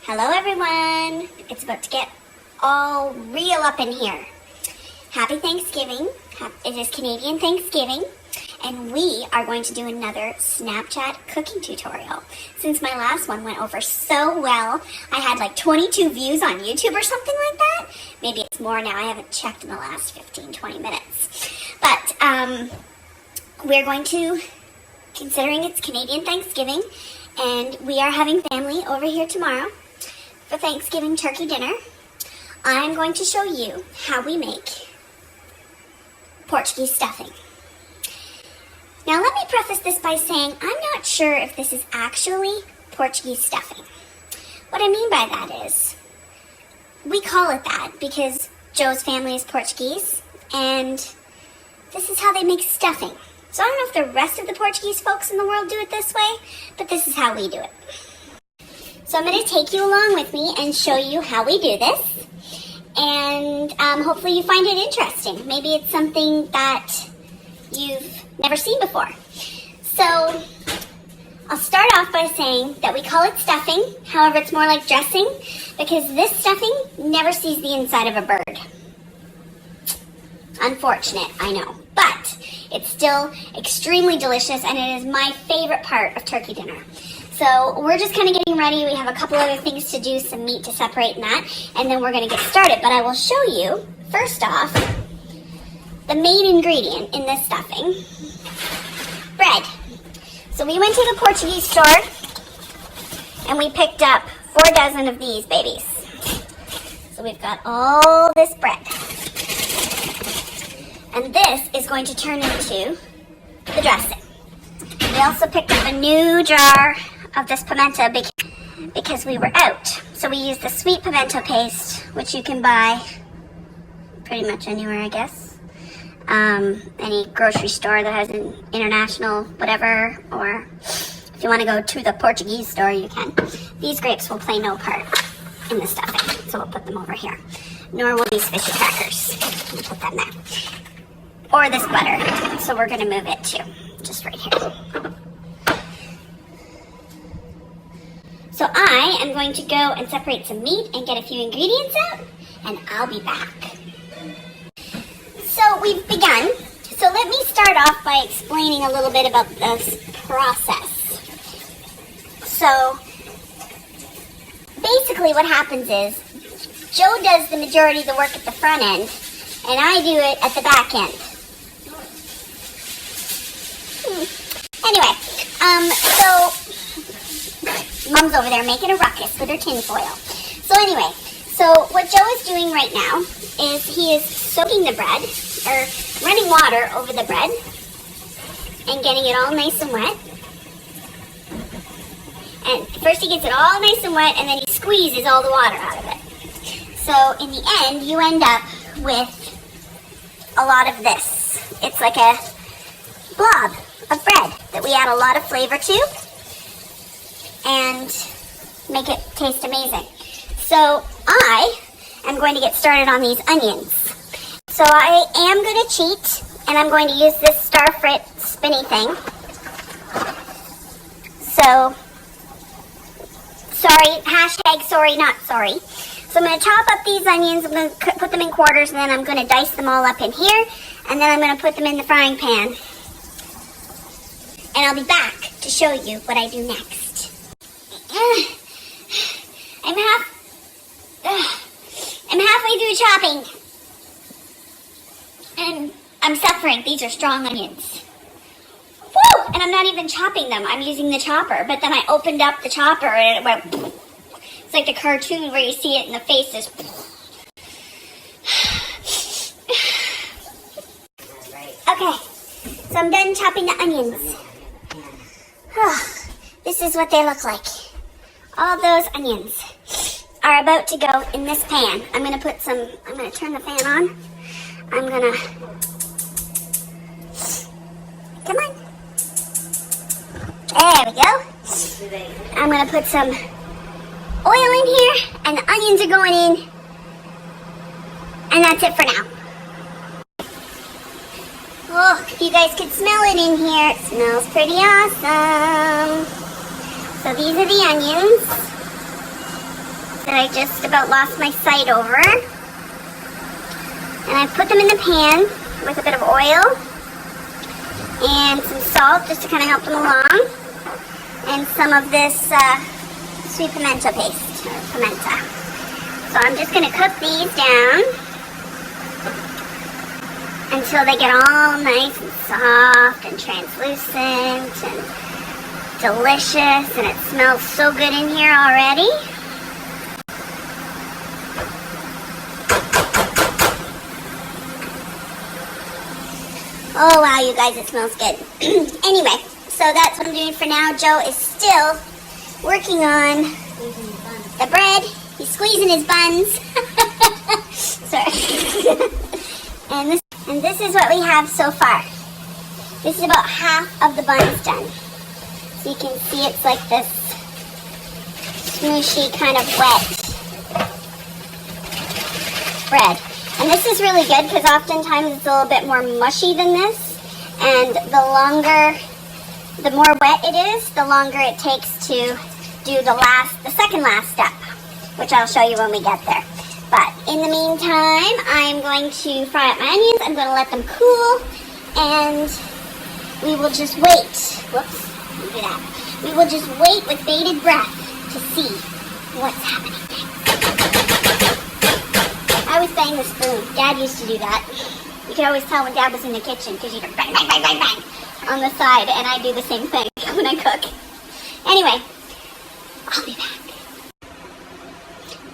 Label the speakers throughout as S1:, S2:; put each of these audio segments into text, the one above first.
S1: Hello everyone! It's about to get all real up in here. Happy Thanksgiving. It is Canadian Thanksgiving, and we are going to do another Snapchat cooking tutorial. Since my last one went over so well, I had like 22 views on YouTube or something like that. Maybe it's more now. I haven't checked in the last 15-20 minutes. But we're going to, considering it's Canadian Thanksgiving, and we are having family over here tomorrow for Thanksgiving turkey dinner, I'm going to show you how we make Portuguese stuffing. Now let me preface this by saying I'm not sure if this is actually Portuguese stuffing. What I mean by that is, we call it that because Joe's family is Portuguese, and this is how they make stuffing. So I don't know if the rest of the Portuguese folks in the world do it this way, but this is how we do it. So I'm going to take you along with me and show you how we do this. And hopefully you find it interesting. Maybe it's something that you've never seen before. So I'll start off by saying that we call it stuffing. However, it's more like dressing because this stuffing never sees the inside of a bird. Unfortunate, I know. But it's still extremely delicious, and it is my favorite part of turkey dinner. So we're just kind of getting ready. We have a couple other things to do, some meat to separate and that, and then we're going to get started. But I will show you, first off, the main ingredient in this stuffing, bread. So we went to the Portuguese store, and we picked up 4 dozen of these babies. So we've got all this bread. And this is going to turn into the dressing. We also picked up a new jar of this pimento because we were out. So we used the sweet pimento paste, which you can buy pretty much anywhere, I guess. Any grocery store that has an international whatever, or if you want to go to the Portuguese store, you can. These grapes will play no part in the stuffing, so we'll put them over here. Nor will these fishy crackers. We'll put them there. Or this butter, so we're going to move it too, just right here. So I am going to go and separate some meat and get a few ingredients out, and I'll be back. So we've begun. So let me start off by explaining a little bit about this process. So basically what happens is Joe does the majority of the work at the front end, and I do it at the back end. Anyway, so Mom's over there making a ruckus with her tinfoil. So anyway, so what Joe is doing right now is he is soaking the bread, or running water over the bread, and getting it all nice and wet. And first he gets it all nice and wet, and then he squeezes all the water out of it. So in the end, you end up with a lot of this. It's like a blob of bread that we add a lot of flavor to and make it taste amazing. So I am going to get started on these onions. So I am going to cheat, and I'm going to use this Star Frit spinny thing. So, sorry, hashtag sorry, not sorry. So I'm going to chop up these onions, I'm going to put them in quarters, and then I'm going to dice them all up in here, and then I'm going to put them in the frying pan. And I'll be back to show you what I do next. I'm halfway through chopping. And I'm suffering. These are strong onions. Woo! And I'm not even chopping them. I'm using the chopper. But then I opened up the chopper and it went... It's like the cartoon where you see it in the faces. Okay. So I'm done chopping the onions. This is what they look like. All those onions are about to go in this pan. I'm going to turn the fan on. I'm going to, come on. There we go. I'm going to put some oil in here, and the onions are going in. And that's it for now. Oh, if you guys could smell it in here, it smells pretty awesome. So these are the onions. that I just about lost my sight over. And I put them in the pan with a bit of oil and some salt just to kind of help them along. And some of this sweet pimento paste, or pimenta. So I'm just going to cook these down until they get all nice and soft and translucent and delicious, and it smells so good in here already. Oh wow, you guys, it smells good. Anyway, so that's what I'm doing for now. Joe is still working on the bread. He's squeezing his buns. Sorry. and this is what we have so far. This is about half of the buns done. So you can see it's like this smooshy kind of wet bread. And this is really good because oftentimes it's a little bit more mushy than this. And the more wet it is, the longer it takes to do the second last step, which I'll show you when we get there. But in the meantime, I'm going to fry up my onions. I'm going to let them cool, and we will just wait. Whoops, let me do that. We will just wait with bated breath to see what's happening next. I always bang the spoon. Dad used to do that. You could always tell when Dad was in the kitchen because you'd bang, bang, bang, bang, bang on the side, and I do the same thing when I cook. Anyway, I'll be back.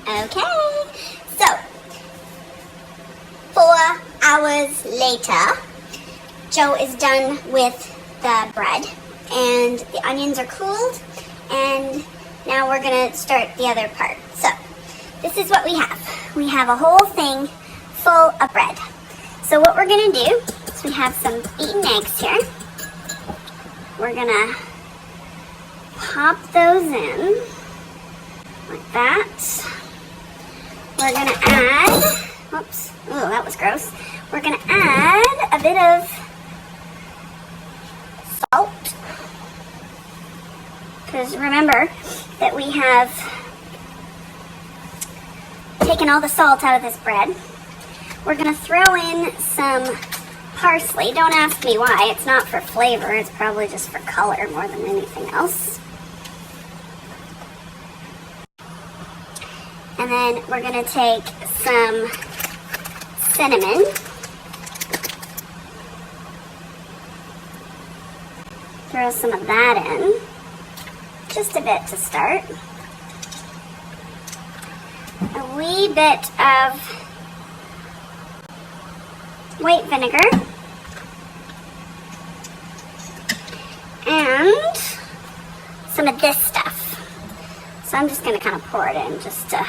S1: Okay, so 4 hours later, Joe is done with the bread, and the onions are cooled, and now we're gonna start the other part. So this is what we have. We have a whole thing full of bread. So what we're gonna do is we have some beaten eggs here. We're gonna pop those in like that. We're gonna add, whoops, oh, that was gross. We're gonna add a bit of salt. Because remember that we have taken all the salt out of this bread. We're gonna throw in some parsley. Don't ask me why, it's not for flavor, it's probably just for color more than anything else. And then we're going to take some cinnamon. Throw some of that in. Just a bit to start. A wee bit of white vinegar. And some of this stuff. So I'm just going to kind of pour it in just to,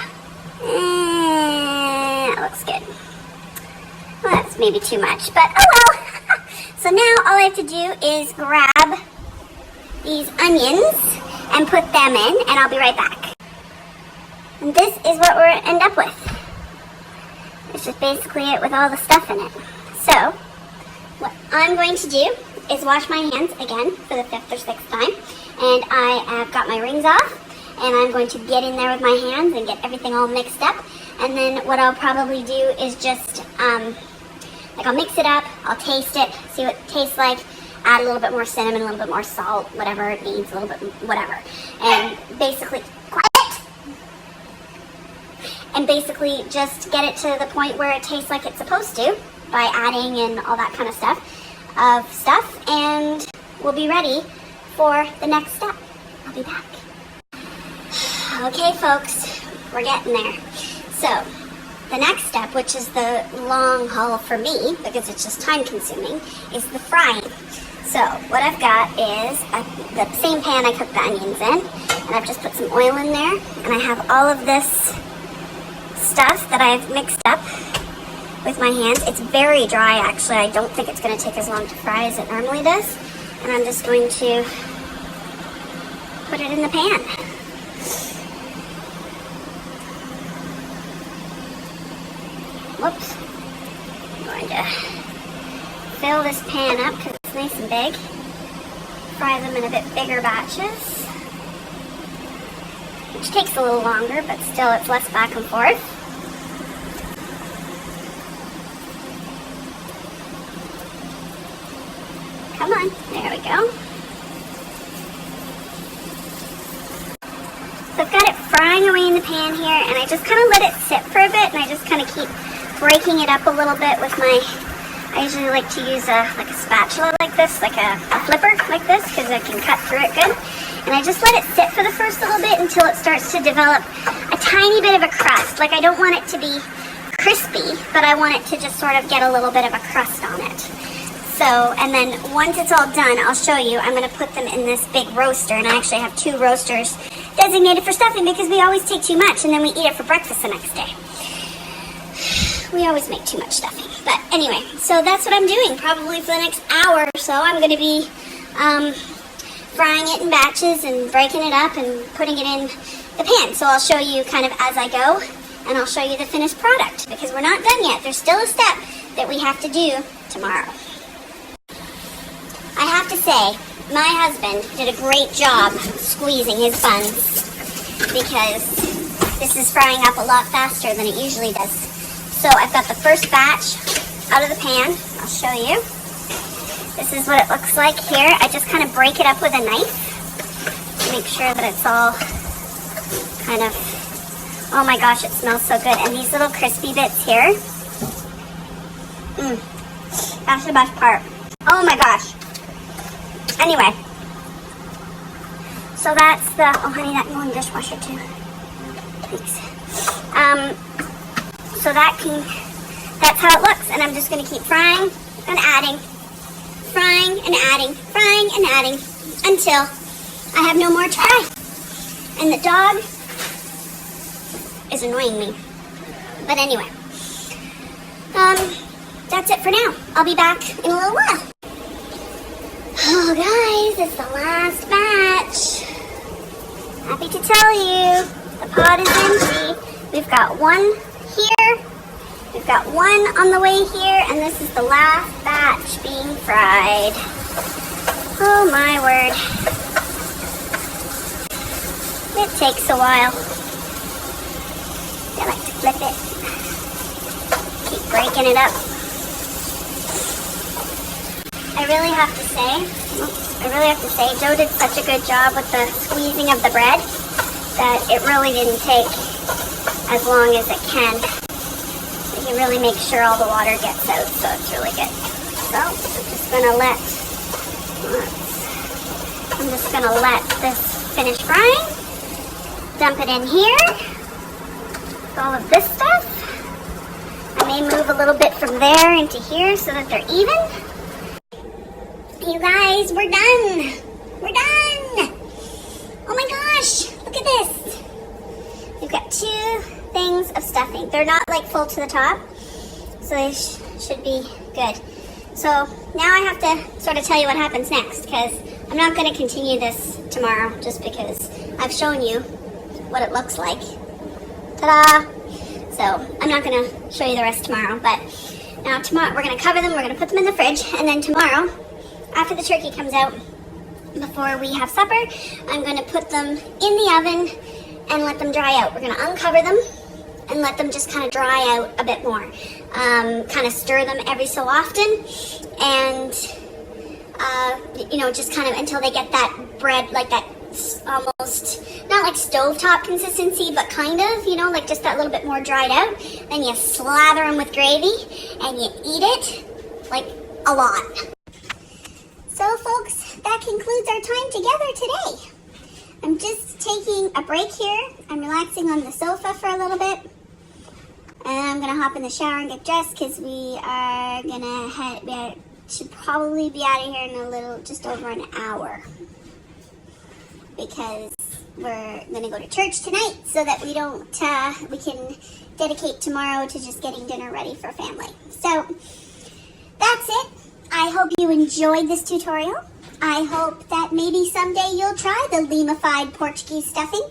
S1: that looks good. Well, that's maybe too much, but oh well. So now all I have to do is grab these onions and put them in, and I'll be right back. And this is what we're end up with. It's just basically it with all the stuff in it. So what I'm going to do is wash my hands again for the 5th or 6th time, and I have got my rings off. And I'm going to get in there with my hands and get everything all mixed up. And then what I'll probably do is just, I'll mix it up, I'll taste it, see what it tastes like, add a little bit more cinnamon, a little bit more salt, whatever it needs, a little bit, whatever. And basically, quiet! And basically just get it to the point where it tastes like it's supposed to by adding in all that kind of stuff. And we'll be ready for the next step. I'll be back. Okay, folks, we're getting there. So, the next step, which is the long haul for me, because it's just time consuming, is the frying. So, what I've got is the same pan I cooked the onions in, and I've just put some oil in there, and I have all of this stuff that I've mixed up with my hands. It's very dry, actually. I don't think it's going to take as long to fry as it normally does. And I'm just going to put it in the pan. Whoops. I'm going to fill this pan up because it's nice and big. Fry them in a bit bigger batches. which takes a little longer, but still it's less back and forth. Come on, there we go. So I've got it frying away in the pan here, and I just kind of let it sit for a bit, and I just kind of keep breaking it up a little bit with my, I usually like to use a spatula like this, like a flipper like this, because I can cut through it good. And I just let it sit for the first little bit until it starts to develop a tiny bit of a crust. Like, I don't want it to be crispy, but I want it to just sort of get a little bit of a crust on it. So, and then once it's all done, I'll show you, I'm going to put them in this big roaster, and I actually have 2 roasters designated for stuffing because we always take too much and then we eat it for breakfast the next day. We always make too much stuffing. But anyway, so that's what I'm doing probably for the next hour or so. I'm going to be frying it in batches and breaking it up and putting it in the pan. So I'll show you kind of as I go, and I'll show you the finished product because we're not done yet. There's still a step that we have to do tomorrow. I have to say, my husband did a great job squeezing his buns because this is frying up a lot faster than it usually does. So I've got the first batch out of the pan. I'll show you. This is what it looks like here. I just kind of break it up with a knife to make sure that it's all kind of, oh my gosh, it smells so good. And these little crispy bits here. That's the best part. Oh my gosh. Anyway, so that's the, oh honey, that can go in the dishwasher too. Thanks. So that's how it looks, and I'm just going to keep frying and adding, until I have no more to fry. And the dog is annoying me. But anyway, that's it for now. I'll be back in a little while. Oh guys, it's the last batch. Happy to tell you, the pot is empty. We've got one here, we've got one on the way here, and this is the last batch being fried. Oh my word. It takes a while. I like to flip it. Keep breaking it up. I really have to say, Joe did such a good job with the squeezing of the bread that it really didn't take as long as it can. He really makes sure all the water gets out, so it's really good. So I'm just gonna let this finish frying. Dump it in here. All of this stuff. I may move a little bit from there into here so that they're even. You guys, we're done. We're done. Oh my gosh, look at this. We've got 2 things of stuffing. They're not like full to the top, so they should be good. So now I have to sort of tell you what happens next, because I'm not going to continue this tomorrow just because I've shown you what it looks like. Ta-da! So I'm not going to show you the rest tomorrow, but now tomorrow we're going to cover them, we're going to put them in the fridge, and then tomorrow, after the turkey comes out, before we have supper, I'm going to put them in the oven and let them dry out. We're going to uncover them and let them just kind of dry out a bit more. Kind of stir them every so often, and just kind of until they get that bread, like that almost, not like stovetop consistency, but kind of, like just that little bit more dried out. Then you slather them with gravy and you eat it like a lot. So folks, that concludes our time together today. I'm just taking a break here. I'm relaxing on the sofa for a little bit. And I'm going to hop in the shower and get dressed because we should probably be out of here in just over an hour. Because we're going to go to church tonight so that we can dedicate tomorrow to just getting dinner ready for family. So that's it. I hope you enjoyed this tutorial. I hope that maybe someday you'll try the Lima-fied Portuguese stuffing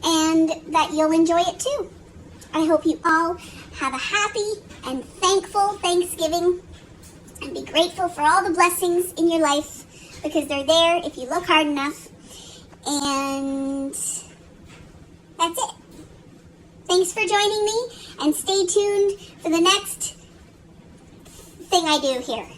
S1: and that you'll enjoy it too. I hope you all have a happy and thankful Thanksgiving and be grateful for all the blessings in your life because they're there if you look hard enough. And Thanks for joining me, and stay tuned for the next thing I do here.